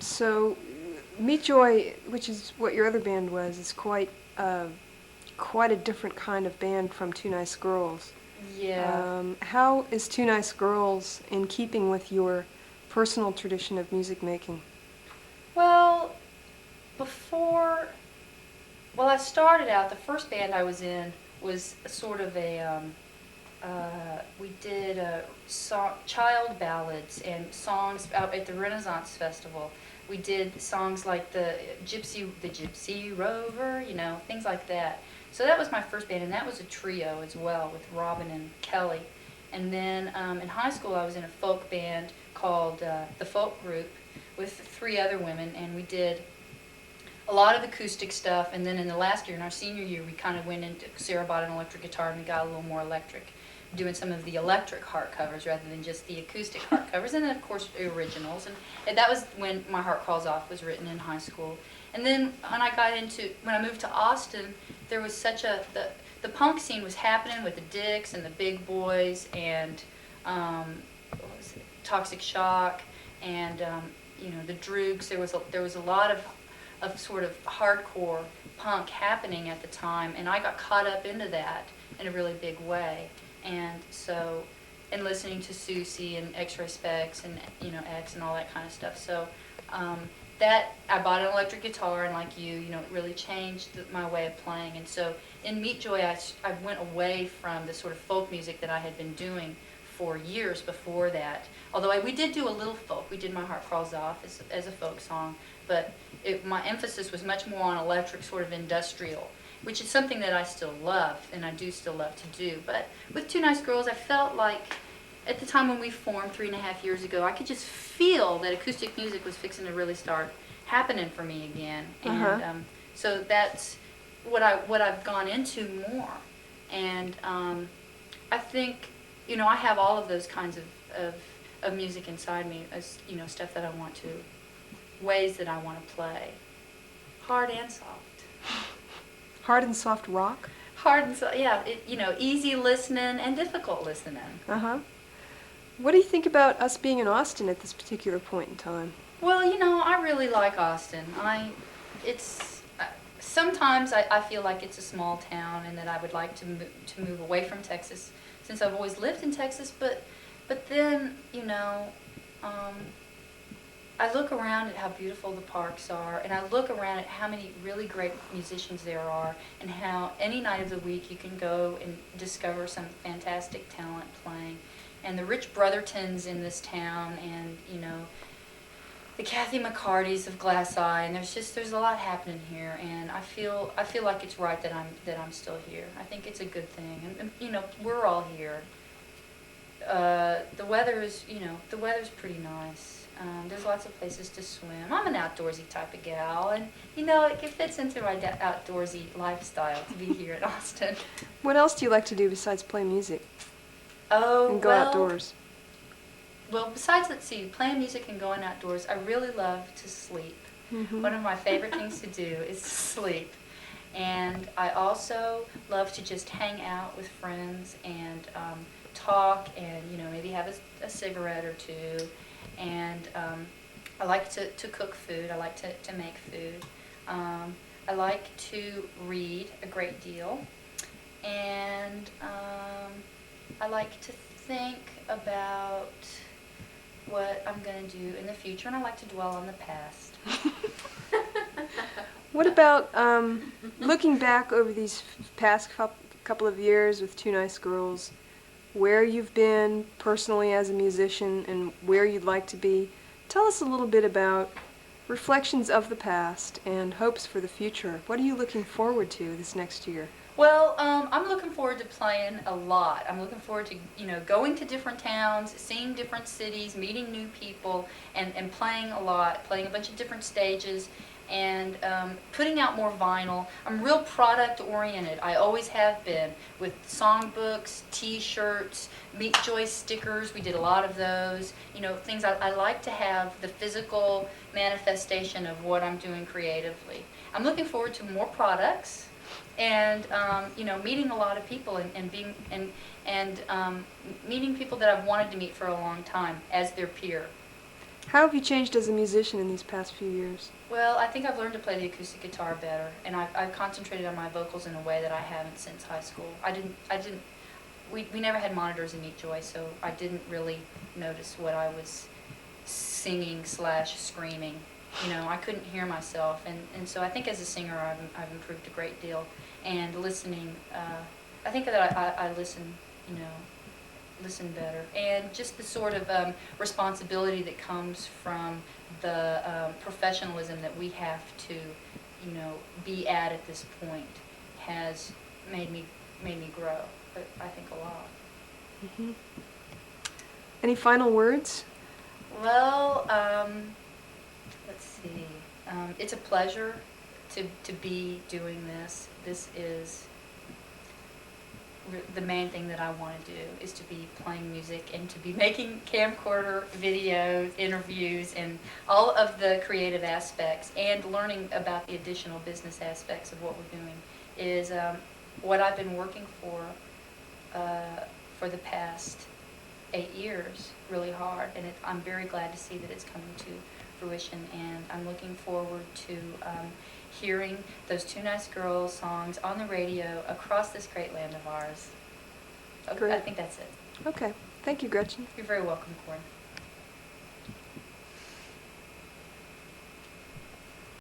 So, Meet Joy, which is what your other band was, is quite a different kind of band from Two Nice Girls. Yeah. How is Two Nice Girls in keeping with your personal tradition of music making? Well, before, well, I started out, the first band I was in was sort of we did child ballads and songs out at the Renaissance Festival. We did songs like the Gypsy Rover, things like that. So that was my first band, and that was a trio as well with Robin and Kelly. And then in high school, I was in a folk band called the Folk Group with three other women, and we did a lot of acoustic stuff. And then in the last year, in our senior year, we kind of went into Sarah bought an electric guitar, and we got a little more electric, doing some of the electric heart covers rather than just the acoustic heart covers, and then of course the originals. And that was when My Heart Crawls Off was written in high school. And then when I moved to Austin, there was the punk scene was happening with the Dicks and the Big Boys and what was it, Toxic Shock and the Droogs. There was a lot of sort of hardcore punk happening at the time, and I got caught up into that in a really big way. And so, and listening to Susie and X-Ray Specs and X and all that kind of stuff. So that I bought an electric guitar, and like it really changed my way of playing. And so in Meet Joy, I went away from the sort of folk music that I had been doing for years before that. Although we did do a little folk, we did My Heart Crawls Off as a folk song, but my emphasis was much more on electric, sort of industrial, which is something that I still love, and I do still love to do. But with Two Nice Girls, I felt like at the time when we formed 3.5 years ago, I could just feel that acoustic music was fixing to really start happening for me again. Uh-huh. And so that's what I've gone into more. And I think, I have all of those kinds of music inside me as, stuff that I want to, ways that I want to play, hard and soft. Hard and soft rock? Hard and soft, yeah, easy listening and difficult listening. Uh-huh. What do you think about us being in Austin at this particular point in time? Well, I really like Austin. It's sometimes I feel like it's a small town, and that I would like to move away from Texas, since I've always lived in Texas. But then I look around at how beautiful the parks are, and I look around at how many really great musicians there are, and how any night of the week you can go and discover some fantastic talent playing. And the Rich Brothertons in this town, and the Kathy McCartys of Glass Eye, and there's a lot happening here, and I feel like it's right that I'm still here. I think it's a good thing, and we're all here. The weather's pretty nice. There's lots of places to swim. I'm an outdoorsy type of gal, and it fits into my outdoorsy lifestyle to be here in Austin. What else do you like to do besides play music Oh, and go well, outdoors? well, besides, let's see, playing music and going outdoors, I really love to sleep. Mm-hmm. One of my favorite things to do is to sleep. And I also love to just hang out with friends and talk, and maybe have a cigarette or two. And I like to cook food. I like to make food. I like to read a great deal. And I like to think about what I'm going to do in the future, and I like to dwell on the past. What about looking back over these past couple of years with Two Nice Girls, where you've been personally as a musician and where you'd like to be? Tell us a little bit about reflections of the past and hopes for the future. What are you looking forward to this next year? Well, I'm looking forward to playing a lot. I'm looking forward to, going to different towns, seeing different cities, meeting new people, and playing a lot, playing a bunch of different stages, and putting out more vinyl. I'm real product oriented. I always have been, with songbooks, T-shirts, Meet Joy stickers. We did a lot of those. Things I like to have the physical manifestation of what I'm doing creatively. I'm looking forward to more products, and meeting a lot of people, and being and meeting people that I've wanted to meet for a long time as their peer. How have you changed as a musician in these past few years? Well, I think I've learned to play the acoustic guitar better, and I've concentrated on my vocals in a way that I haven't since high school. We never had monitors in Meet Joy, so I didn't really notice what I was singing slash screaming. You know, I couldn't hear myself, and so I think as a singer I've improved a great deal. And listening, I think that I listen, you know, listen better. And just the sort of responsibility that comes from the professionalism that we have to, you know, be at this point has made me grow. But I think a lot. Hmm. Any final words? Well, let's see. It's a pleasure to be doing this. This is the main thing that I want to do, is to be playing music and to be making camcorder videos, interviews, and all of the creative aspects, and learning about the additional business aspects of what we're doing is what I've been working for the past 8 years really hard, and I'm very glad to see that it's coming to fruition, and I'm looking forward to hearing those Two Nice Girls songs on the radio across this great land of ours. Okay, I Great. think that's it. Okay. Thank you, Gretchen. You're very welcome, Corin.